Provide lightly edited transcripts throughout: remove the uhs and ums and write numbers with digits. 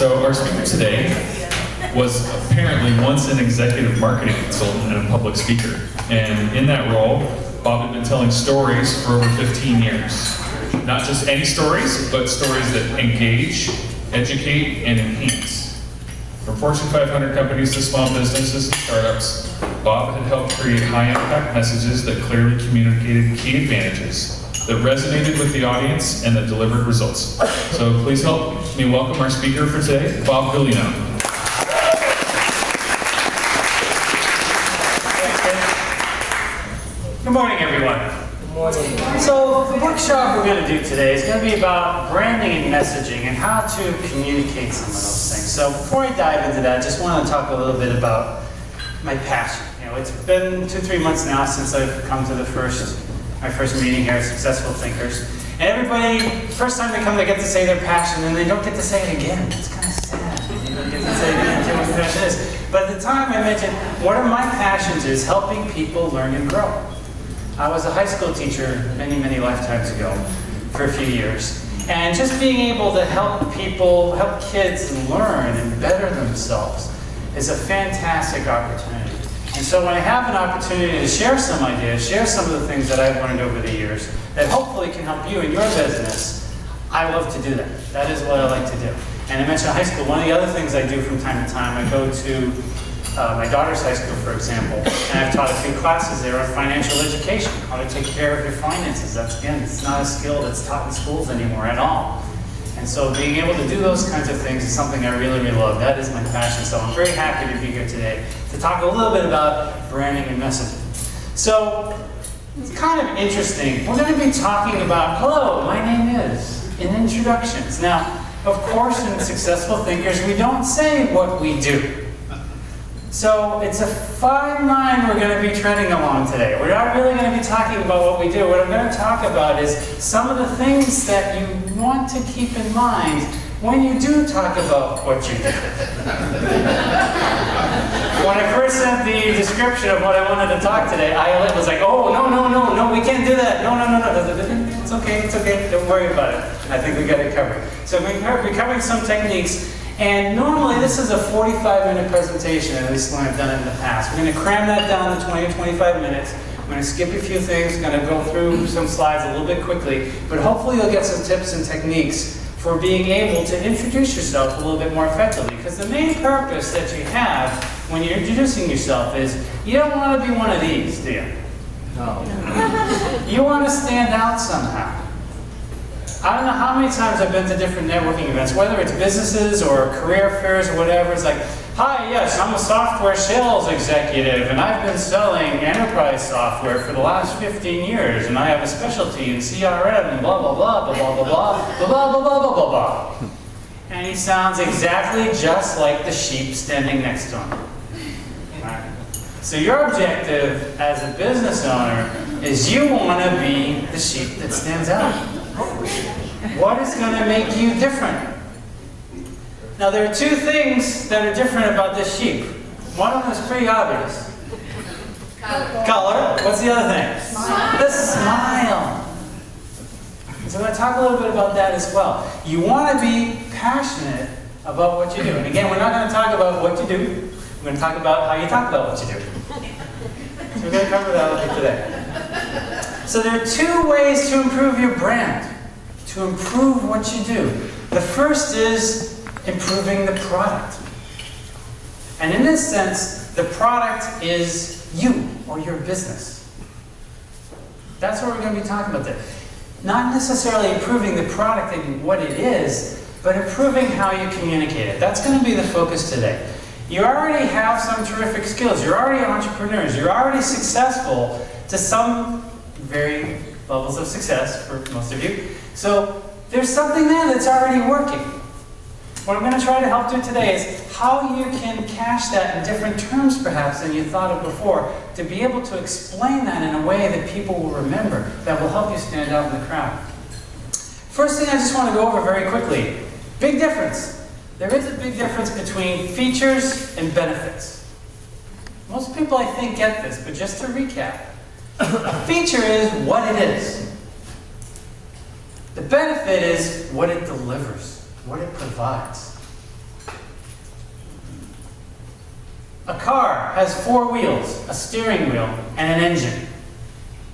So our speaker today was apparently once an executive marketing consultant and a public speaker. And in that role, Bob had been telling stories for over 15 years. Not just any stories, but stories that engage, educate, and enhance. From Fortune 500 companies to small businesses and startups, Bob had helped create high-impact messages that clearly communicated key advantages, that resonated with the audience, and that delivered results. So please help me welcome our speaker for today, Bob Villino. Good morning, everyone. Good morning. So the workshop we're going to do today is going to be about branding and messaging and how to communicate some of those things. So before I dive into that, I just want to talk a little bit about my passion. You know, it's been 2-3 months now since I've come to my first meeting here at Successful Thinkers. And everybody, first time they come, they get to say their passion, and they don't get to say it again. It's kind of sad. You don't get to say it again until what your passion is. But at the time I mentioned, one of my passions is helping people learn and grow. I was a high school teacher many lifetimes ago for a few years. And just being able to help people, help kids learn and better themselves is a fantastic opportunity. And so when I have an opportunity to share some ideas, share some of the things that I've learned over the years that hopefully can help you in your business, I love to do that. That is what I like to do. And I mentioned high school. One of the other things I do from time to time, I go to my daughter's high school, for example, and I've taught a few classes there on financial education, how to take care of your finances. That's, again, it's not a skill that's taught in schools anymore at all. And so being able to do those kinds of things is something I really love. That is my passion. So I'm very happy to be here today to talk a little bit about branding and messaging. So it's kind of interesting. We're going to be talking about, hello, my name is, in introductions. Now, of course, in Successful Thinkers, we don't say what we do. So it's a fine line we're going to be treading along today. We're not really going to be talking about what we do. What I'm going to talk about is some of the things that you want to keep in mind when you do talk about what you do. When I first sent the description of what I wanted to talk today, I was like, oh, no, we can't do that. No. It's okay. Don't worry about it. I think we got it covered. So we're covering some techniques. And normally this is a 45-minute presentation, at least when I've done it in the past. We're going to cram that down to 20 to 25 minutes. I'm going to skip a few things, going to go through some slides a little bit quickly, but hopefully you'll get some tips and techniques for being able to introduce yourself a little bit more effectively. Because the main purpose that you have when you're introducing yourself is you don't want to be one of these, do you? No. You want to stand out somehow. I don't know how many times I've been to different networking events, whether it's businesses or career fairs or whatever. It's like, hi, yes, I'm a software sales executive, and I've been selling enterprise software for the last 15 years, and I have a specialty in CRM, and blah, blah, blah, blah, blah, blah, blah, blah, blah, blah, blah, blah, blah. And he sounds exactly just like the sheep standing next to him. Right. So your objective as a business owner is you want to be the sheep that stands out. What is going to make you different? Now there are two things that are different about this sheep. One of them is pretty obvious. Color. What's the other thing? Smile. The smile. So I'm going to talk a little bit about that as well. You want to be passionate about what you do. And again, we're not going to talk about what you do. We're going to talk about how you talk about what you do. So we're going to cover that a little bit today. So there are two ways to improve your brand, to improve what you do. The first is improving the product. And in this sense, the product is you or your business. That's what we're going to be talking about there. Not necessarily improving the product and what it is, but improving how you communicate it. That's going to be the focus today. You already have some terrific skills. You're already entrepreneurs. You're already successful to some very levels of success for most of you. So there's something there that's already working. What I'm going to try to help do today is how you can cash that in different terms perhaps than you thought of before, to be able to explain that in a way that people will remember, that will help you stand out in the crowd. First thing I just want to go over very quickly, big difference. There is a big difference between features and benefits. Most people I think get this, but just to recap, a feature is what it is. The benefit is what it delivers, what it provides. A car has 4 wheels, a steering wheel, and an engine.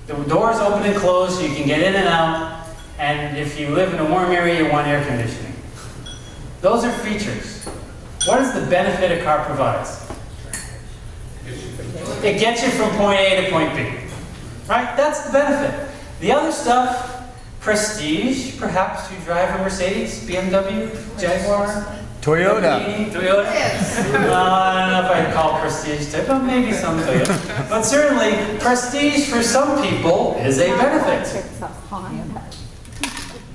The doors open and close so you can get in and out, and if you live in a warm area, you want air conditioning. Those are features. What is the benefit a car provides? It gets you from point A to point B. Right? That's the benefit. The other stuff, prestige, perhaps you drive a Mercedes, BMW, Jaguar, Toyota. Toyota? Yes. I don't know if I'd call prestige Toyota, but maybe some Toyota. But certainly, prestige for some people is a benefit.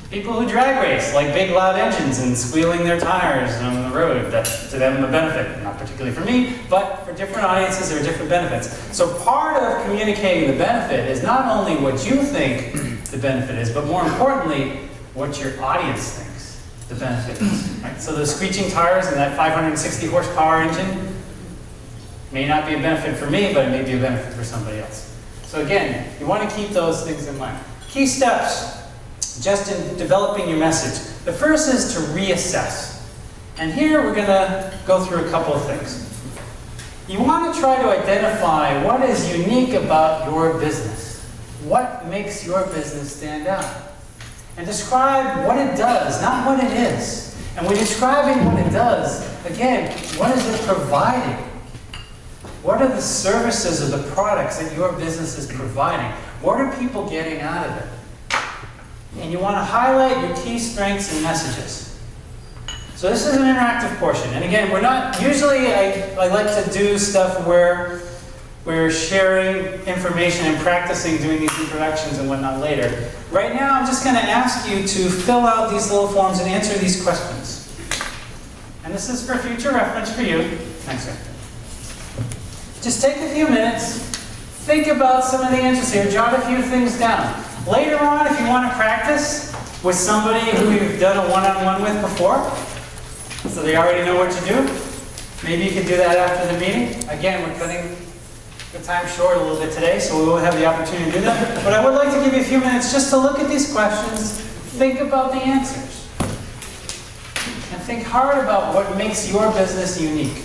People who drag race, like big loud engines and squealing their tires on the road, that's to them a benefit. Not particularly for me, but for different audiences, there are different benefits. So part of communicating the benefit is not only what you think the benefit is, but more importantly, what your audience thinks the benefit is. Right? So the screeching tires and that 560 horsepower engine may not be a benefit for me, but it may be a benefit for somebody else. So again, you want to keep those things in mind. Key steps. Just in developing your message. The first is to reassess. And here we're going to go through a couple of things. You want to try to identify what is unique about your business. What makes your business stand out? And describe what it does, not what it is. And when describing what it does, again, what is it providing? What are the services or the products that your business is providing? What are people getting out of it? And you want to highlight your key strengths and messages. So this is an interactive portion. And again, we're not, usually I like to do stuff where we're sharing information and practicing doing these introductions and whatnot later. Right now, I'm just going to ask you to fill out these little forms and answer these questions. And this is for future reference for you. Thanks, sir. Just take a few minutes, think about some of the answers here, jot a few things down. Later on, if you want to practice with somebody who you've done a one-on-one with before, so they already know what to do, maybe you can do that after the meeting. Again, we're cutting the time short a little bit today, so we won't have the opportunity to do that. But I would like to give you a few minutes just to look at these questions, think about the answers, and think hard about what makes your business unique.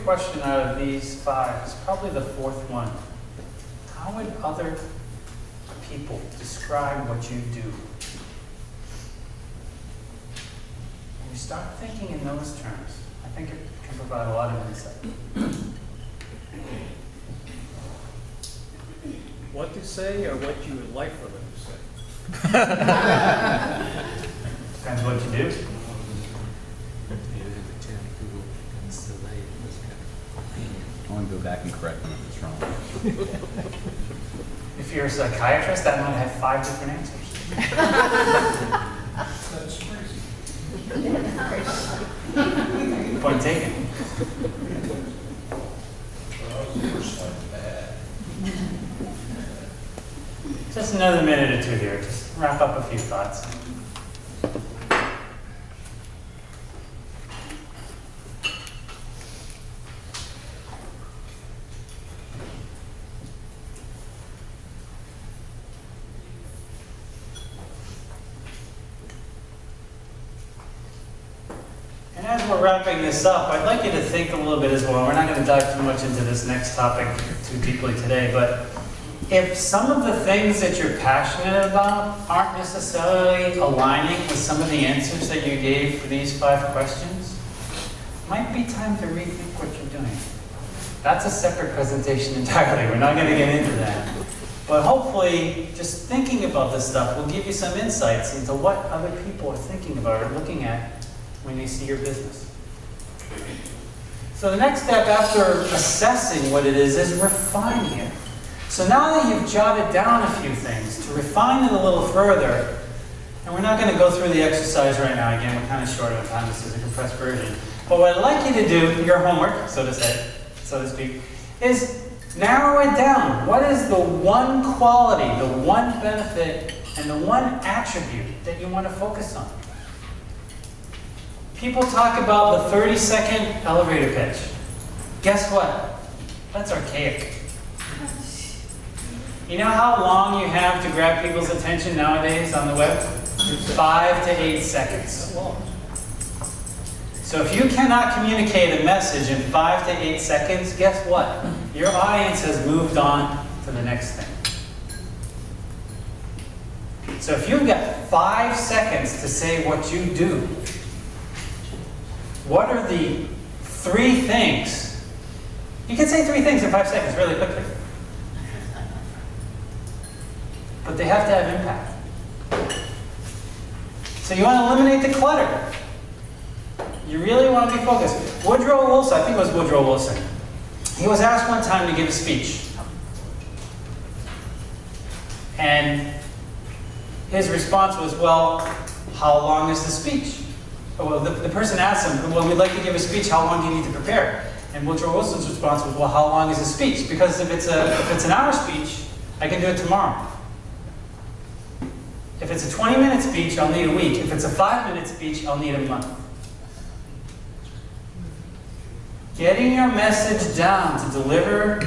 Question out of these 5 is probably the 4th one. How would other people describe what you do? When you start thinking in those terms, I think it can provide a lot of insight. What to say or what you would like for them to say? Depends what you do. I want to go back and correct them if it's wrong. If you're a psychiatrist, that might have 5 different answers. That's crazy. Point taken. Just another minute or 2 here. Just wrap up a few thoughts. And as we're wrapping this up, I'd like you to think a little bit as well. We're not going to dive too much into this next topic too deeply today, but if some of the things that you're passionate about aren't necessarily aligning with some of the answers that you gave for these 5 questions, it might be time to rethink what you're doing. That's a separate presentation entirely. We're not going to get into that. But hopefully, just thinking about this stuff will give you some insights into what other people are thinking about or looking at when they see your business. So the next step after assessing what it is refining it. So now that you've jotted down a few things, to refine it a little further, and we're not going to go through the exercise right now. Again, we're kind of short on time. This is a compressed version. But what I'd like you to do, your homework, so to speak, is narrow it down. What is the one quality, the one benefit, and the one attribute that you want to focus on? People talk about the 30-second elevator pitch. Guess what? That's archaic. You know how long you have to grab people's attention nowadays on the web? 5 to 8 seconds. So if you cannot communicate a message in 5 to 8 seconds, guess what? Your audience has moved on to the next thing. So if you've got 5 seconds to say what you do, what are the 3 things? You can say 3 things in 5 seconds really quickly. But they have to have impact. So you want to eliminate the clutter. You really want to be focused. Woodrow Wilson, I think it was Woodrow Wilson, he was asked one time to give a speech. And his response was, well, how long is the speech? Well, the person asked him, well, we'd like to give a speech, how long do you need to prepare? And Woodrow Wilson's response was, well, how long is the speech? Because if it's an hour speech, I can do it tomorrow. If it's a 20-minute speech, I'll need a week. If it's a 5-minute speech, I'll need a month. Getting your message down to deliver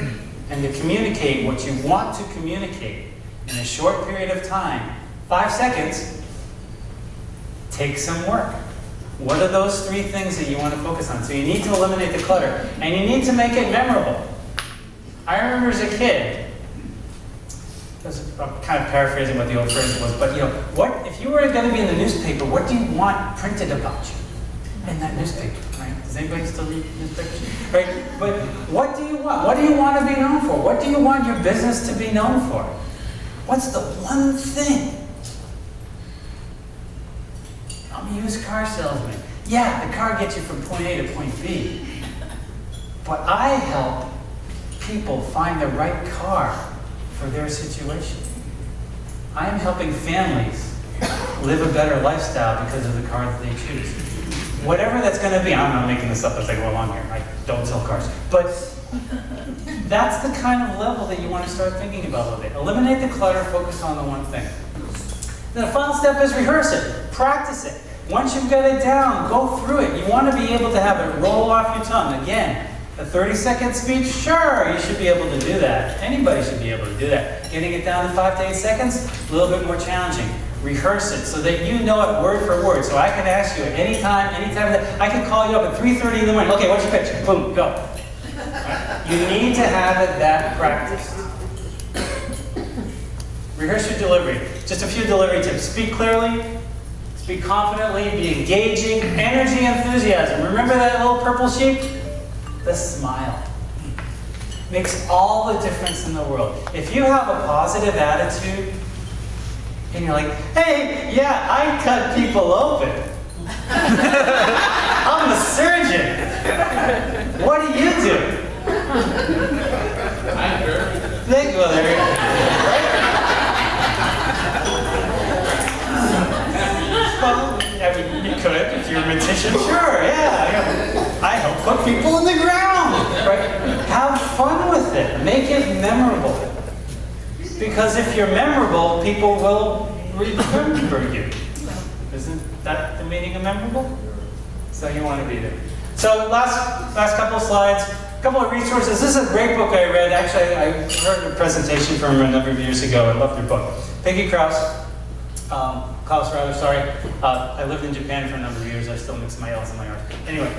and to communicate what you want to communicate in a short period of time, 5 seconds, takes some work. What are those 3 things that you want to focus on? So you need to eliminate the clutter, and you need to make it memorable. I remember as a kid, I'm kind of paraphrasing what the old phrase was, but what if you were going to be in the newspaper, what do you want printed about you in that newspaper, right? Does anybody still read newspapers? Right? But what do you want? What do you want to be known for? What do you want your business to be known for? What's the one thing? I'm a used car salesman. Yeah, the car gets you from point A to point B. But I help people find the right car for their situation. I am helping families live a better lifestyle because of the car that they choose. Whatever that's going to be, I'm not making this up as I go along here. I don't sell cars. But that's the kind of level that you want to start thinking about a little bit. Eliminate the clutter, focus on the one thing. Then the final step is rehearse it, practice it. Once you've got it down, go through it. You want to be able to have it roll off your tongue. Again, a 30-second speech, sure, you should be able to do that. Anybody should be able to do that. Getting it down to 5 to 8 seconds, a little bit more challenging. Rehearse it so that you know it word for word. So I can ask you at any time that I can call you up at 3:30 in the morning. Okay, what's your pitch? Boom, go. Right? You need to have it that practiced. Rehearse your delivery. Just a few delivery tips. Speak clearly, speak confidently, be engaging, energy, enthusiasm. Remember that little purple sheep? The smile makes all the difference in the world. If you have a positive attitude and you're like, hey, yeah, I cut people open. I'm a surgeon. What do you do? Thank you. Well, there you go. Right? Well, I mean, you could if you're a magician, sure, yeah. I help put people in the ground, right? Have fun with it. Make it memorable. Because if you're memorable, people will remember you. Isn't that the meaning of memorable? So you want to be there. So last couple of slides, a couple of resources. This is a great book I read. Actually, I heard a presentation from her a number of years ago. I loved her book. Peggy Krause. Klaus rather, sorry. I lived in Japan for a number of years. I still mix my L's and my R's. Anyway.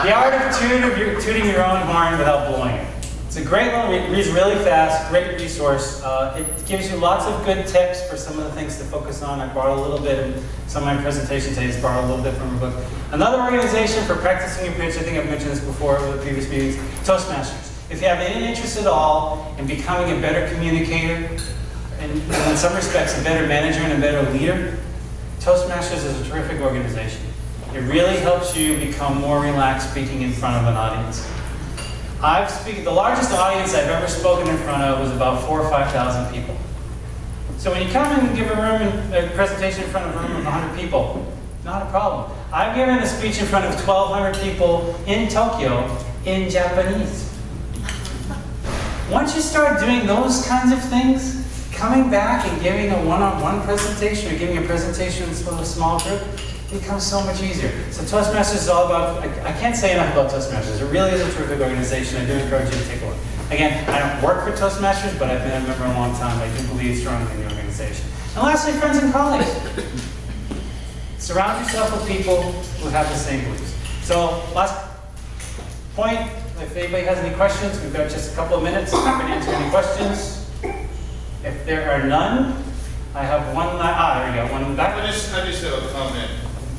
The Art of Tooting Your Own Horn Without Blowing It. It's a great one, reads really fast, great resource. It gives you lots of good tips for some of the things to focus on. I borrowed a little bit, and some of my presentation today is borrowed a little bit from her book. Another organization for practicing your pitch, I think I've mentioned this before with the previous meetings, Toastmasters. If you have any interest at all in becoming a better communicator, and in some respects a better manager and a better leader, Toastmasters is a terrific organization. It really helps you become more relaxed speaking in front of an audience. The largest audience I've ever spoken in front of was about 4,000 or 5,000 people. So when you come in and give a presentation in front of a room of 100 people, not a problem. I've given a speech in front of 1,200 people in Tokyo in Japanese. Once you start doing those kinds of things, coming back and giving a one-on-one presentation or giving a presentation in a small group becomes so much easier. So Toastmasters is all about, I can't say enough about Toastmasters. It really is a terrific organization. I do encourage you to take a look. Again, I don't work for Toastmasters, but I've been a member a long time. I do believe strongly in the organization. And lastly, friends and colleagues. Surround yourself with people who have the same beliefs. So last point, if anybody has any questions, we've got just a couple of minutes. I'm going to answer any questions. If there are none, I have one. There we go. One in the back. I just have a comment.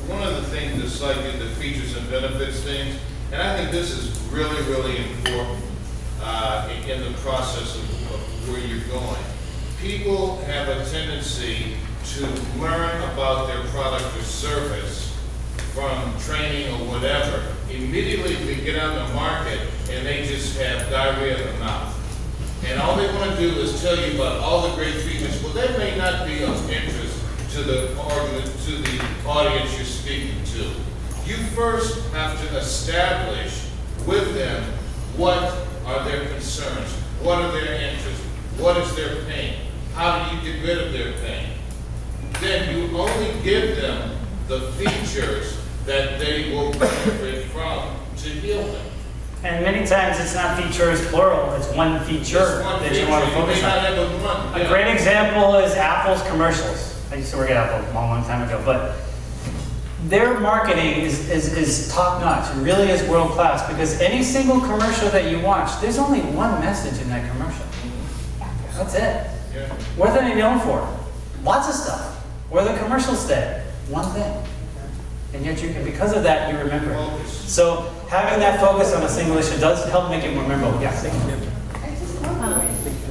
One of the things is like in the features and benefits things, and I think this is really, really important in the process of where you're going. People have a tendency to learn about their product or service from training or whatever. Immediately they get on the market and they just have diarrhea in the mouth. And all they want to do is tell you about all the great features. Well, that may not be of interest to the audience you're speaking to. You first have to establish with them what are their concerns, what are their interests, what is their pain, how do you get rid of their pain. Then you only give them the features that they will benefit from to heal them. And many times it's not features plural, it's one feature that you want to focus on. A great example is Apple's commercials. I used to work at Apple a long time ago, but their marketing is top notch. It really is world class because any single commercial that you watch, there's only one message in that commercial. That's it. Yeah. What are they known for? Lots of stuff. Where the commercials stay, one thing. And yet you can, because of that, you remember it. So having that focus on a single issue does help make it more memorable. Yes. I just wonder,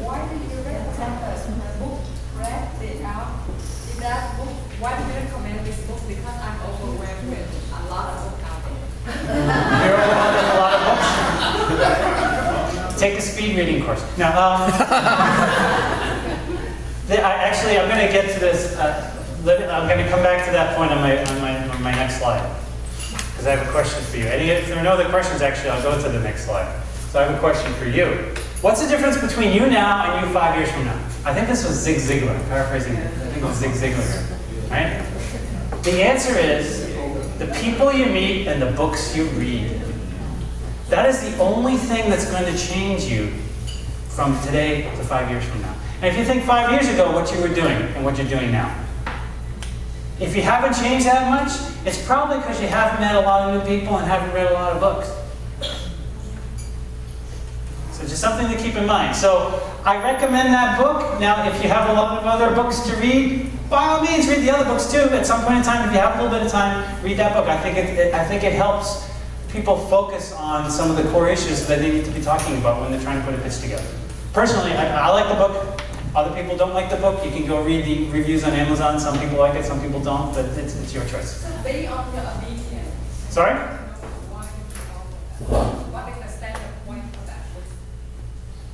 why did you recommend the book Read It Out? In that book, why do you recommend this book? Because I'm overwhelmed with a lot of books out there. You're overwhelmed with a lot of books? Take a speed reading course. Now, I'm going to get to this. I'm going to come back to that point on my next slide because I have a question for you. If there are no other questions, actually, I'll go to the next slide. So I have a question for you. What's the difference between you now and you 5 years from now? I think this was Zig Ziglar. I'm paraphrasing it. I think it was Zig Ziglar. Right? The answer is the people you meet and the books you read. That is the only thing that's going to change you from today to 5 years from now. And if you think 5 years ago what you were doing and what you're doing now, if you haven't changed that much, it's probably because you haven't met a lot of new people and haven't read a lot of books. So just something to keep in mind. So I recommend that book. Now, if you have a lot of other books to read, by all means, read the other books too. At some point in time, if you have a little bit of time, read that book. I think it helps people focus on some of the core issues that they need to be talking about when they're trying to put a pitch together. Personally, I like the book. Other people don't like the book. You can go read the reviews on Amazon. Some people like it, some people don't, but it's your choice. So based on your opinion, Sorry? what is the standard point for that book?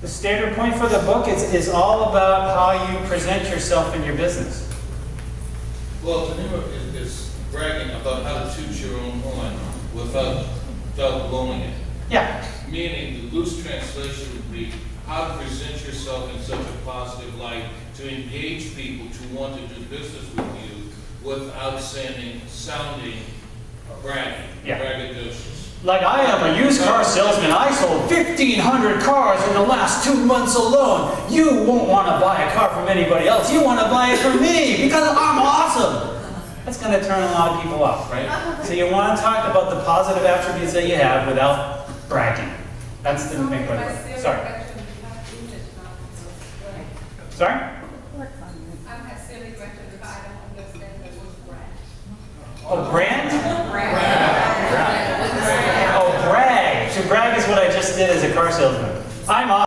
The standard point for the book is all about how you present yourself in your business. Well, to me, is bragging about how to toot your own horn without blowing it. Yeah. Meaning, the loose translation would be how to present yourself in such a positive light to engage people to want to do business with you without sounding bragging, braggadocious. Like I am a used car salesman. I sold 1,500 cars in the last 2 months alone. You won't want to buy a car from anybody else. You want to buy it from me because I'm awesome. That's going to turn a lot of people off, right? So you want to talk about the positive attributes that you have without bragging. That's the big part of it. Sorry. Sorry? I'm a silly question because I don't understand the word brand. Oh, brand? Brand. Oh, brag. To brag is what I just did as a car salesman. I'm awesome.